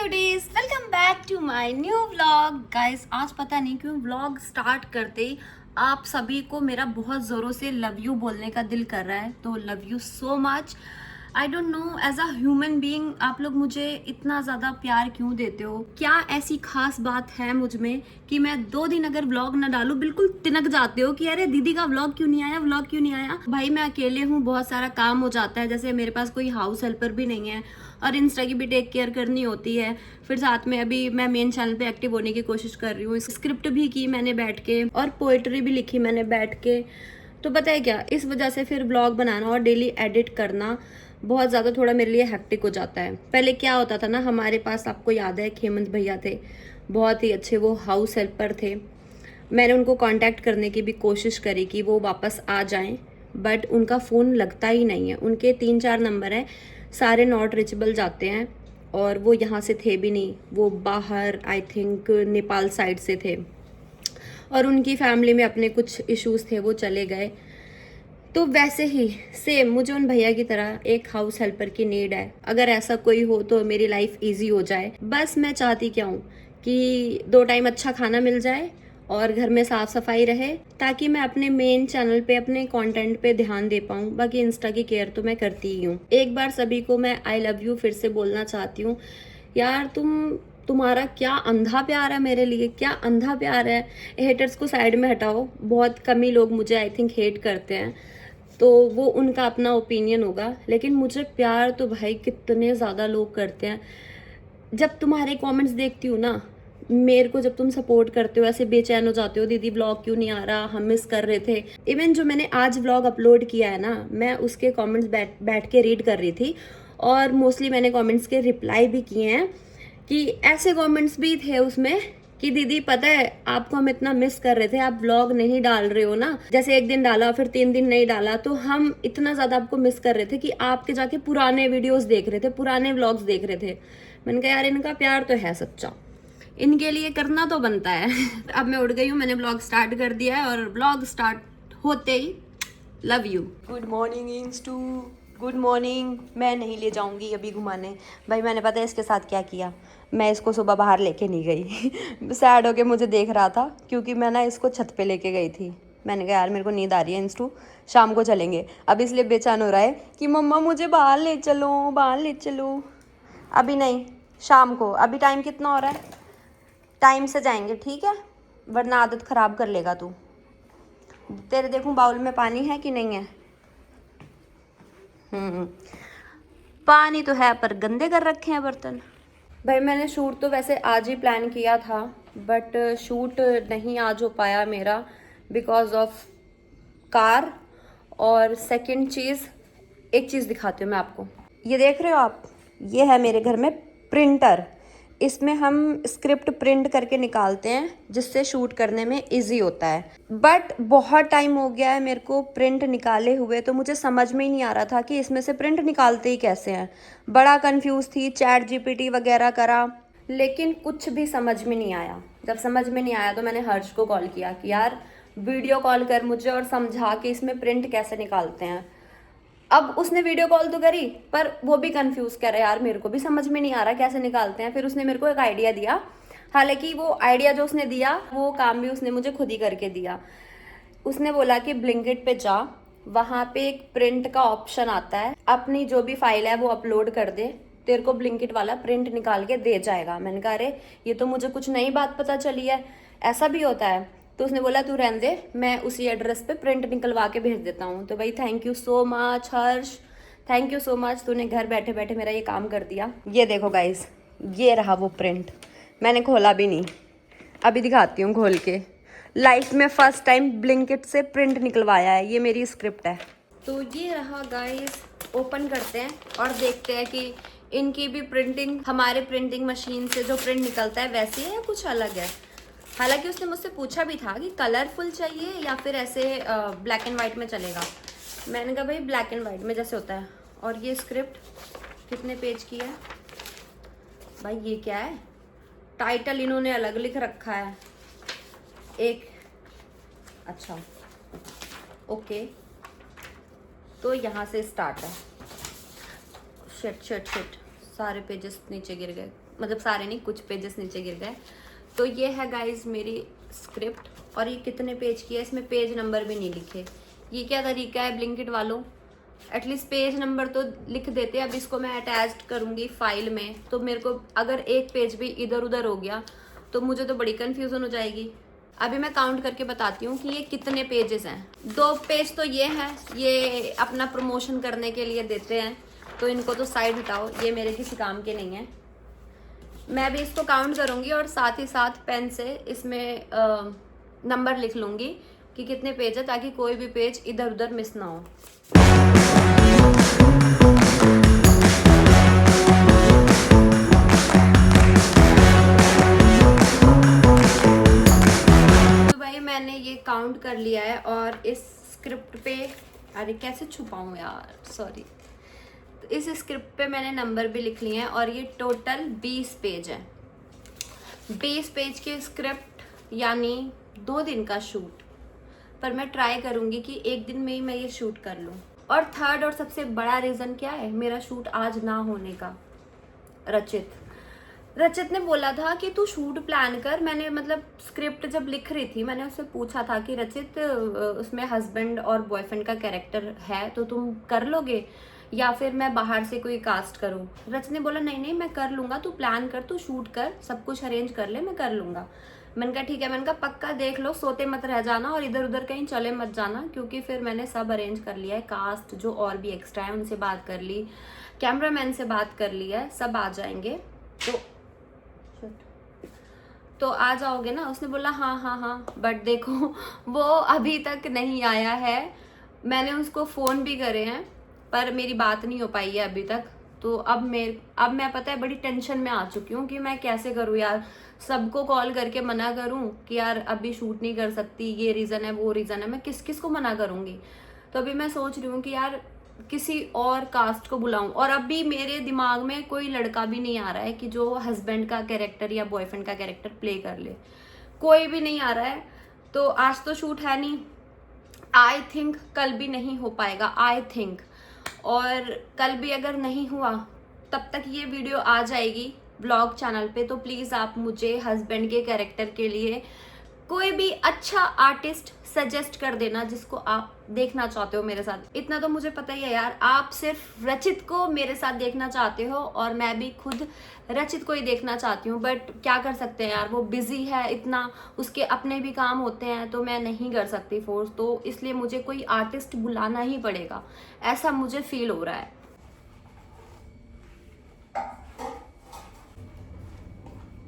Cuties, welcome back to my new vlog. Guys आज पता नहीं क्यों व्लॉग स्टार्ट करते ही आप सभी को मेरा बहुत ज़ोरों से लव यू बोलने का दिल कर रहा है, तो love you so much. I don't know as a human being आप लोग मुझे इतना ज़्यादा प्यार क्यों देते हो। क्या ऐसी खास बात है मुझ में कि मैं 2 दिन अगर व्लॉग ना डालूं बिल्कुल तिनक जाते हो कि अरे दीदी का व्लॉग क्यों नहीं आया, व्लॉग क्यों नहीं आया। भाई मैं अकेले हूँ, बहुत सारा काम हो जाता है, जैसे मेरे पास कोई हाउस हेल्पर भी नहीं है और इंस्टा की भी टेक केयर करनी होती है। फिर साथ में अभी मैं मेन चैनल पे एक्टिव होने की कोशिश कर रही हूँ, स्क्रिप्ट भी की मैंने बैठ के और पोएट्री भी लिखी मैंने बैठ के। तो पता है क्या, इस वजह से फिर ब्लॉग बनाना और डेली एडिट करना बहुत ज़्यादा थोड़ा मेरे लिए हेक्टिक हो जाता है। पहले क्या होता था ना, हमारे पास आपको याद है खेमंत भैया थे, बहुत ही अच्छे, वो हाउस हेल्पर थे। मैंने उनको कांटेक्ट करने की भी कोशिश करी कि वो वापस आ जाएं, बट उनका फ़ोन लगता ही नहीं है। उनके 3-4 नंबर हैं, सारे नॉट रीचेबल जाते हैं और वो यहाँ से थे भी नहीं, वो बाहर आई थिंक नेपाल साइड से थे और उनकी फैमिली में अपने कुछ इश्यूज थे, वो चले गए। तो वैसे ही सेम मुझे उन भैया की तरह एक हाउस हेल्पर की नीड है। अगर ऐसा कोई हो तो मेरी लाइफ इजी हो जाए। बस मैं चाहती क्या हूँ कि 2 टाइम अच्छा खाना मिल जाए और घर में साफ सफाई रहे, ताकि मैं अपने मेन चैनल पे अपने कंटेंट पे ध्यान दे पाऊँ। बाकी इंस्टा की केयर तो मैं करती ही हूँ। एक बार सभी को मैं आई लव यू फिर से बोलना चाहती हूँ। यार तुम्हारा क्या अंधा प्यार है मेरे लिए, क्या अंधा प्यार है। हेटर्स को साइड में हटाओ, बहुत कम ही लोग मुझे आई थिंक हेट करते हैं, तो वो उनका अपना ओपिनियन होगा, लेकिन मुझे प्यार तो भाई कितने ज़्यादा लोग करते हैं। जब तुम्हारे कमेंट्स देखती हूँ ना, मेरे को जब तुम सपोर्ट करते हो ऐसे बेचैन हो जाते हो, दीदी व्लॉग क्यों नहीं आ रहा, हम मिस कर रहे थे। इवन जो मैंने आज व्लॉग अपलोड किया है ना, मैं उसके कमेंट्स बैठ के रीड कर रही थी और मोस्टली मैंने कमेंट्स के रिप्लाई भी किए हैं कि ऐसे कमेंट्स भी थे उसमें कि दीदी पता है आपको हम इतना मिस कर रहे थे, आप व्लॉग नहीं डाल रहे हो ना, जैसे 1 दिन डाला फिर 3 दिन नहीं डाला, तो हम इतना ज्यादा आपको मिस कर रहे थे कि आपके जाके पुराने वीडियोस देख रहे थे, पुराने व्लॉग्स देख रहे थे। मैंने कहा यार इनका प्यार तो है सच्चा, इनके लिए करना तो बनता है। अब मैं उठ गई हूँ, मैंने ब्लॉग स्टार्ट कर दिया है और ब्लॉग स्टार्ट होते ही लव यू। गुड मॉर्निंग इंस्टू, गुड मॉर्निंग। मैं नहीं ले जाऊंगी अभी घुमाने। भाई मैंने पता है इसके साथ क्या किया, मैं इसको सुबह बाहर लेके नहीं गई। सैड होके मुझे देख रहा था क्योंकि मैं ना इसको छत पे लेके गई थी। मैंने कहा यार मेरे को नींद आ रही है इंस्टू, शाम को चलेंगे। अब इसलिए बेचैन हो रहा है कि मम्मा मुझे बाहर ले चलो, बाहर ले चलो। अभी नहीं, शाम को। अभी टाइम कितना हो रहा है, टाइम से जाएंगे ठीक है, वरना आदत ख़राब कर लेगा तू। तेरे देखूं बाउल में पानी है कि नहीं है। पानी तो है पर गंदे कर रखे हैं बर्तन। भाई मैंने शूट तो वैसे आज ही प्लान किया था, बट शूट नहीं आज हो पाया मेरा बिकॉज ऑफ कार। और सेकंड चीज़, एक चीज़ दिखाती हूँ मैं आपको, ये देख रहे हो आप, ये है मेरे घर में प्रिंटर। इसमें हम स्क्रिप्ट प्रिंट करके निकालते हैं जिससे शूट करने में इजी होता है। बट बहुत टाइम हो गया है मेरे को प्रिंट निकाले हुए, तो मुझे समझ में ही नहीं आ रहा था कि इसमें से प्रिंट निकालते ही कैसे हैं। बड़ा कंफ्यूज थी, चैट जीपीटी वगैरह करा, लेकिन कुछ भी समझ में नहीं आया। जब समझ में नहीं आया तो मैंने हर्ष को कॉल किया कि यार वीडियो कॉल कर मुझे और समझा कि इसमें प्रिंट कैसे निकालते हैं। अब उसने वीडियो कॉल तो करी पर वो भी कंफ्यूज कर रहा है, यार मेरे को भी समझ में नहीं आ रहा कैसे निकालते हैं। फिर उसने मेरे को एक आइडिया दिया, हालांकि वो आइडिया जो उसने दिया वो काम भी उसने मुझे खुद ही करके दिया। उसने बोला कि ब्लिंकिट पे जा, वहाँ पे एक प्रिंट का ऑप्शन आता है, अपनी जो भी फाइल है वो अपलोड कर दे, तेरे को ब्लिंकिट वाला प्रिंट निकाल के दे जाएगा। मैंने कहा अरे ये तो मुझे कुछ नई बात पता चली है, ऐसा भी होता है। तो उसने बोला तू रहने दे, मैं उसी एड्रेस पे प्रिंट निकलवा के भेज देता हूँ। तो भाई thank you so much Harsh, thank you so much, तूने घर बैठे बैठे मेरा ये काम कर दिया। ये देखो गाइस, ये रहा वो प्रिंट, मैंने खोला भी नहीं, अभी दिखाती हूँ खोल के। लाइफ में फर्स्ट टाइम ब्लिंकिट से प्रिंट निकलवाया है, ये मेरी स्क्रिप्ट है। तो ये रहा गाइस, ओपन करते हैं और देखते हैं कि इनकी भी प्रिंटिंग हमारे प्रिंटिंग मशीन से जो प्रिंट निकलता है वैसे है या कुछ अलग है। हालांकि उसने मुझसे पूछा भी था कि कलरफुल चाहिए या फिर ऐसे ब्लैक एंड वाइट में चलेगा। मैंने कहा भाई ब्लैक एंड वाइट में जैसे होता है। और ये स्क्रिप्ट कितने पेज की है भाई, ये क्या है, टाइटल इन्होंने अलग लिख रखा है एक, अच्छा ओके, तो यहाँ से स्टार्ट है। शिट शिट शिट, सारे पेजेस नीचे गिर गए, मतलब सारे नहीं, कुछ पेजेस नीचे गिर गए। तो ये है गाइज मेरी स्क्रिप्ट, और ये कितने पेज की है, इसमें पेज नंबर भी नहीं लिखे। ये क्या तरीका है ब्लिंकिट वालों, एटलीस्ट पेज नंबर तो लिख देते। अब इसको मैं अटैच करूँगी फाइल में, तो मेरे को अगर एक पेज भी इधर उधर हो गया तो मुझे तो बड़ी कन्फ्यूज़न हो जाएगी। अभी मैं काउंट करके बताती हूँ कि ये कितने पेजेस हैं। 2 पेज तो ये हैं, ये अपना प्रमोशन करने के लिए देते हैं, तो इनको तो साइड हटाओ, ये मेरे किसी काम के नहीं है। मैं भी इसको काउंट करूँगी और साथ ही साथ पेन से इसमें नंबर लिख लूँगी कि कितने पेज है, ताकि कोई भी पेज इधर उधर मिस ना हो। तो भाई मैंने ये काउंट कर लिया है, और इस स्क्रिप्ट पे, अरे कैसे छुपाऊँ यार, सॉरी, इस स्क्रिप्ट पे मैंने नंबर भी लिख लिए हैं, और ये टोटल 20 पेज है। 20 पेज की स्क्रिप्ट यानी 2 दिन का शूट, पर मैं ट्राई करूँगी कि एक दिन में ही मैं ये शूट कर लूँ। और थर्ड और सबसे बड़ा रीज़न क्या है मेरा शूट आज ना होने का, रचित ने बोला था कि तू शूट प्लान कर। मैंने मतलब स्क्रिप्ट जब लिख रही थी, मैंने उससे पूछा था कि रचित उसमें हस्बैंड और बॉयफ्रेंड का कैरेक्टर है, तो तुम कर लोगे या फिर मैं बाहर से कोई कास्ट करूं। रचित ने बोला नहीं नहीं मैं कर लूँगा, तू प्लान कर, तू शूट कर, सब कुछ अरेंज कर ले, मैं कर लूँगा। मैंने कहा ठीक है। मैंने कहा पक्का देख लो, सोते मत रह जाना और इधर उधर कहीं चले मत जाना, क्योंकि फिर मैंने सब अरेंज कर लिया है। कास्ट जो और भी एक्स्ट्रा है उनसे बात कर ली, कैमरामैन से बात कर ली है, सब आ जाएंगे, तो आ जाओगे ना। उसने बोला हाँ हाँ हाँ, बट देखो वो अभी तक नहीं आया है। मैंने उसको फ़ोन भी करे हैं पर मेरी बात नहीं हो पाई है अभी तक। तो अब मैं पता है बड़ी टेंशन में आ चुकी हूँ कि मैं कैसे करूँ यार, सबको कॉल करके मना करूँ कि यार अभी शूट नहीं कर सकती, ये रीज़न है वो रीज़न है, मैं किस किस को मना करूँगी। तो अभी मैं सोच रही हूँ कि यार किसी और कास्ट को बुलाऊं, और अभी मेरे दिमाग में कोई लड़का भी नहीं आ रहा है कि जो हस्बैंड का कैरेक्टर या बॉयफ्रेंड का कैरेक्टर प्ले कर ले, कोई भी नहीं आ रहा है। तो आज तो शूट है नहीं, आई थिंक कल भी नहीं हो पाएगा, आई थिंक। और कल भी अगर नहीं हुआ तब तक ये वीडियो आ जाएगी ब्लॉग चैनल पे। तो प्लीज़ आप मुझे हस्बैंड के कैरेक्टर के लिए कोई भी अच्छा आर्टिस्ट सजेस्ट कर देना जिसको आप देखना चाहते हो मेरे साथ। इतना तो मुझे पता ही है यार, आप सिर्फ रचित को मेरे साथ देखना चाहते हो और मैं भी खुद रचित को ही देखना चाहती हूँ, बट क्या कर सकते हैं यार, वो बिजी है इतना, उसके अपने भी काम होते हैं, तो मैं नहीं कर सकती फोर्स। तो इसलिए मुझे कोई आर्टिस्ट बुलाना ही पड़ेगा, ऐसा मुझे फील हो रहा है।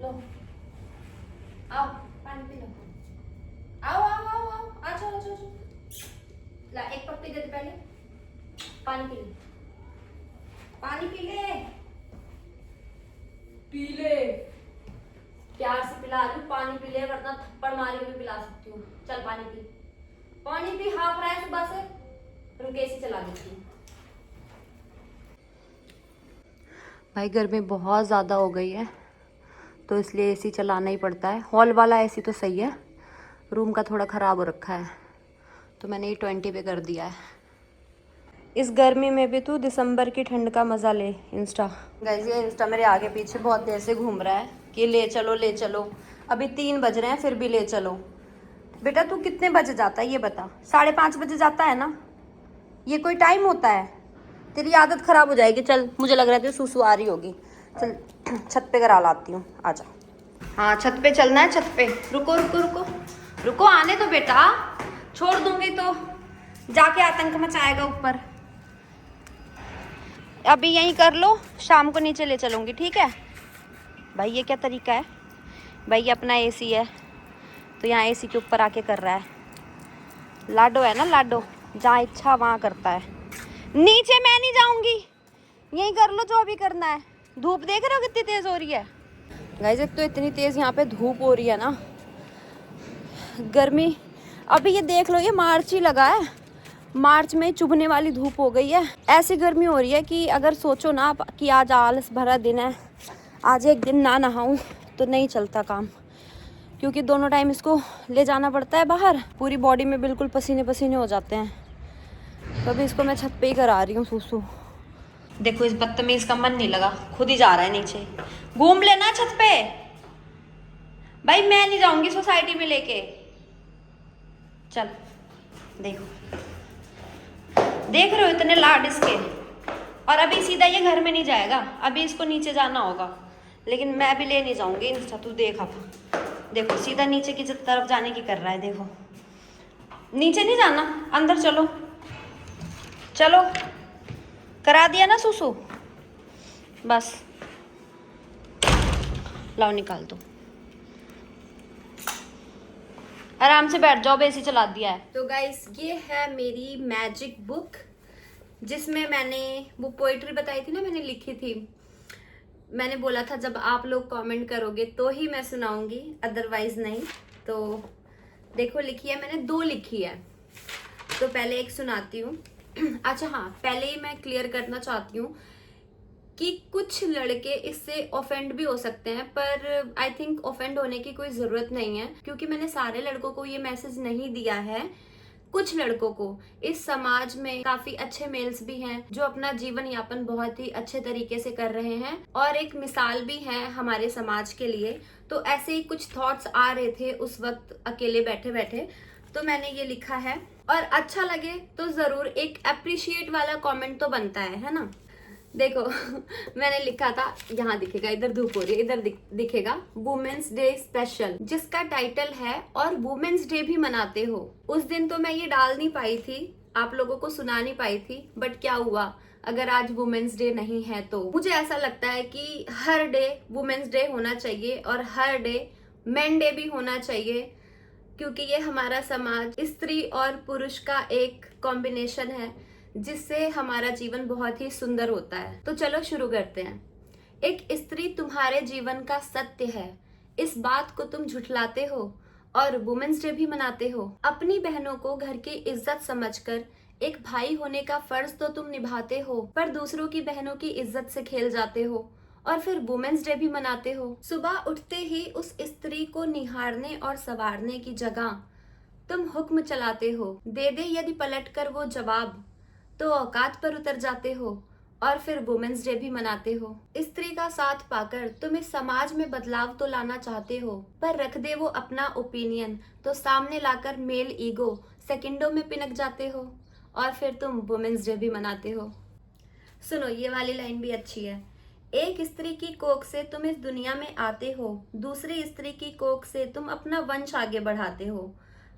लो आओ पानी पी लो, आओ आओ आओ आओ, आ जाओ आ जाओ। ला एक पप्पी दे दे, पहले पानी पी ले, पानी पी ले, पी ले, प्यार से पिला रही हूँ, पानी पी ले, वरना थप्पड़ मारी भी पिला सकती हूँ। चल पानी पी, पानी पी, हाफ रहा है सुबह से, रुक एसी चला देती हूँ। भाई गर्मी बहुत ज़्यादा हो गई है तो इसलिए एसी चलाना ही पड़ता है। हॉल वाला एसी तो सही है, रूम का थोड़ा ख़राब हो रखा है, तो मैंने ये 20 पे कर दिया है। इस गर्मी में भी तू दिसंबर की ठंड का मज़ा ले। इंस्टा गाइस, ये इंस्टा मेरे आगे पीछे बहुत देर से घूम रहा है कि ले चलो ले चलो। अभी 3 बज रहे हैं फिर भी ले चलो। बेटा तू कितने बजे जाता है ये बता? 5:30 बजे जाता है ना, ये कोई टाइम होता है? तेरी आदत ख़राब हो जाएगी। चल, मुझे लग रहा है तेरी सुसु आ रही होगी, चल छत पे करा लाती हूँ, आजा। हाँ छत पे चलना है, छत पे। रुको रुको रुको रुको, आने दो बेटा, छोड़ दूंगी तो जाके आतंक मचाएगा ऊपर। अभी यहीं कर लो, शाम को नीचे ले चलूँगी, ठीक है? भाई ये क्या तरीका है भाई, ये अपना एसी है तो यहाँ एसी के ऊपर आके कर रहा है। लाडो है ना, लाडो, जहाँ इच्छा वहाँ करता है। नीचे मैं नहीं जाऊँगी, यहीं कर लो जो अभी करना है। धूप देख रहे हो कितनी तेज़ हो रही है गाइस, एक तो इतनी तेज़ यहाँ पे धूप हो रही है ना, गर्मी। अभी ये देख लो, ये मार्च ही लगा है, मार्च में चुभने वाली धूप हो गई है। ऐसी गर्मी हो रही है कि अगर सोचो ना आप कि आज आलस भरा दिन है, आज एक दिन ना नहाऊं तो नहीं चलता काम, क्योंकि दोनों टाइम इसको ले जाना पड़ता है बाहर। पूरी बॉडी में बिल्कुल पसीने पसीने हो जाते हैं। तो अभी इसको मैं छत पे ही करा रही हूँ सुसु। देखो इस बदतमीज का मन नहीं लगा, खुद ही जा रहा है नीचे। घूम लेना छत पे। भाई मैं नहीं जाऊंगी सोसाइटी में लेके। चल देखो, देख रहे हो इतने लाड इसके। और अभी सीधा ये घर में नहीं जाएगा, अभी इसको नीचे जाना होगा, लेकिन मैं भी ले नहीं जाऊंगी इंस्टा। तू देख, अब देखो सीधा नीचे की तरफ जाने की कर रहा है। देखो नीचे नहीं जाना, अंदर चलो। चलो, करा दिया ना सुसु, बस लाओ निकाल दो। आराम से बैठ जाओ, एसी चला दिया है। तो गाइस ये है मेरी मैजिक बुक, जिसमें मैंने वो पोइट्री बताई थी ना, मैंने लिखी थी। मैंने बोला था जब आप लोग कमेंट करोगे तो ही मैं सुनाऊंगी, अदरवाइज नहीं। तो देखो लिखी है मैंने, 2 लिखी है। तो पहले एक सुनाती हूँ। अच्छा हाँ, पहले ही मैं क्लियर करना चाहती हूँ कि कुछ लड़के इससे ऑफेंड भी हो सकते हैं, पर आई थिंक ऑफेंड होने की कोई ज़रूरत नहीं है, क्योंकि मैंने सारे लड़कों को ये मैसेज नहीं दिया है। कुछ लड़कों को, इस समाज में काफी अच्छे मेल्स भी हैं जो अपना जीवन यापन बहुत ही अच्छे तरीके से कर रहे हैं और एक मिसाल भी हैं हमारे समाज के लिए। तो ऐसे ही कुछ थॉट्स आ रहे थे उस वक्त अकेले बैठे बैठे, तो मैंने ये लिखा है। और अच्छा लगे तो जरूर एक अप्रिशिएट वाला कमेंट तो बनता है ना। देखो मैंने लिखा था, यहाँ दिखेगा, इधर धूप हो रही है, इधर दिखेगा, वुमेन्स डे स्पेशल, जिसका टाइटल है और वुमेन्स डे भी मनाते हो। उस दिन तो मैं ये डाल नहीं पाई थी, आप लोगों को सुना नहीं पाई थी, बट क्या हुआ अगर आज वुमेन्स डे नहीं है तो। मुझे ऐसा लगता है कि हर डे वुमेन्स डे होना चाहिए और हर डे मेन डे भी होना चाहिए, क्योंकि ये हमारा समाज स्त्री और पुरुष का एक कॉम्बिनेशन है जिससे हमारा जीवन बहुत ही सुंदर होता है। तो चलो शुरू करते हैं। एक स्त्री तुम्हारे जीवन का सत्य है, इस बात को तुम झुठलाते हो और वुमेन्स डे भी मनाते हो। अपनी बहनों को घर की इज्जत समझकर एक भाई होने का फर्ज तो तुम निभाते हो, पर दूसरों की बहनों की इज्जत से खेल जाते हो और फिर वुमेन्स डे भी मनाते हो। सुबह उठते ही उस स्त्री को निहारने और संवारने की जगह तुम हुक्म चलाते हो, दे दे यदि पलटकर वो जवाब तो औकात पर उतर जाते हो और फिर वुमेन्स डे भी मनाते हो। स्त्री का साथ पाकर तुम इस समाज में बदलाव तो लाना चाहते हो, पर रख दे वो अपना ओपिनियन तो सामने लाकर मेल ईगो सेकंडों में पिनक जाते हो और फिर तुम वुमेन्स डे भी मनाते हो। सुनो, ये वाली लाइन भी अच्छी है। एक स्त्री की कोख से तुम इस दुनिया में आते हो, दूसरी स्त्री की कोख से तुम अपना वंश आगे बढ़ाते हो,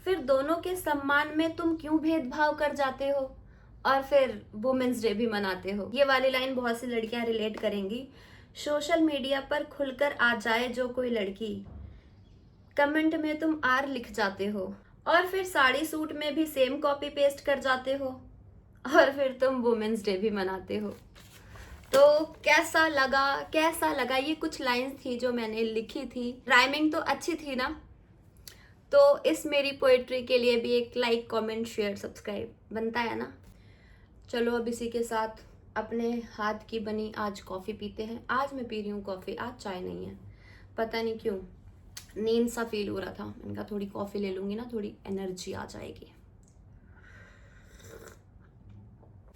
फिर दोनों के सम्मान में तुम क्यों भेदभाव कर जाते हो और फिर वुमेन्स डे भी मनाते हो। ये वाली लाइन बहुत सी लड़कियां रिलेट करेंगी। सोशल मीडिया पर खुलकर आ जाए जो कोई लड़की, कमेंट में तुम आर लिख जाते हो और फिर साड़ी सूट में भी सेम कॉपी पेस्ट कर जाते हो और फिर तुम वुमेन्स डे भी मनाते हो। तो कैसा लगा ये कुछ लाइंस थी जो मैंने लिखी थी। राइमिंग तो अच्छी थी ना। तो इस मेरी पोएट्री के लिए भी एक लाइक, कमेंट, शेयर, सब्सक्राइब बनता है ना। चलो अब इसी के साथ अपने हाथ की बनी आज कॉफ़ी पीते हैं। आज मैं पी रही हूँ कॉफ़ी, आज चाय नहीं है, पता नहीं क्यों, नींद सा फील हो रहा था। मैंने कहा थोड़ी कॉफ़ी ले लूँगी ना, थोड़ी एनर्जी आ जाएगी।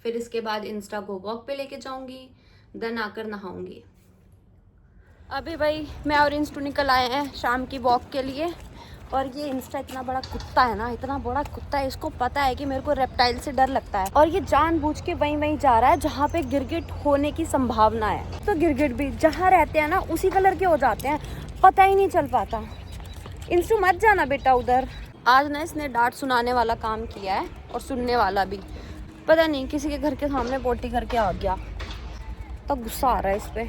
फिर इसके बाद इंस्टा को वॉक पे लेके जाऊँगी, देन आकर नहाऊँगी। अभी भाई मैं और इंस्टू निकल आए हैं शाम की वॉक के लिए। और ये इंस्टा इतना बड़ा कुत्ता है ना, इतना बड़ा कुत्ता है, इसको पता है कि मेरे को रेप्टाइल से डर लगता है और ये जानबूझ के वहीं जा रहा है जहाँ पे गिरगिट होने की संभावना है। तो गिरगिट भी जहाँ रहते हैं ना उसी कलर के हो जाते हैं, पता ही नहीं चल पाता। इंस्टू मत जाना बेटा उधर। आज ना इसने डांट सुनाने वाला काम किया है और सुनने वाला भी। पता नहीं किसी के घर के सामने पोटी करके आ गया, तो गुस्सा आ रहा है इस पे।